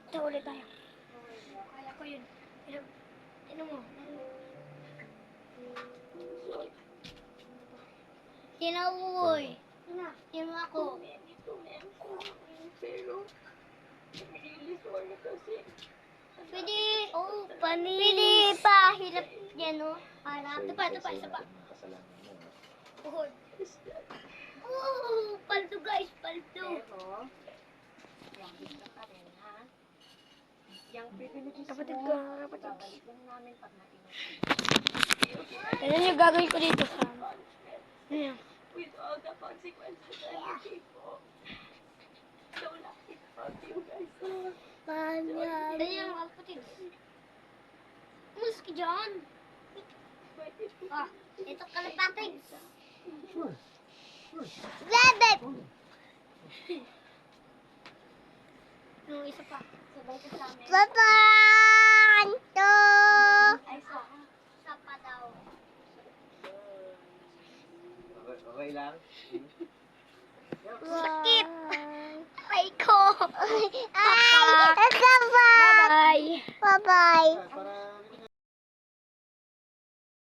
Ito ulit tayo. Kaya ko yun. Tinan mo. Tinawoy. Tinan mo ako. Pwede. Oh, panis. Pwede pa. Hirap yan, no? Harap. Ito pa, isa pa. Uhod. Oh, paldo guys, paldo. Kapatid ko, kapatid. Tignan niyo gagawin ko dito sa ayan. With all the consequences that you people. So lucky about you guys. Tignan niyo mga kapatid. Umalis ka dyan. Ah, ito kalapatid. Bebe! Yung isa pa. Sabay ka sa amin. Papanto! Ay, isa pa daw. Okay lang? Sakit! Aray ko! Bye-bye! Bye-bye! Para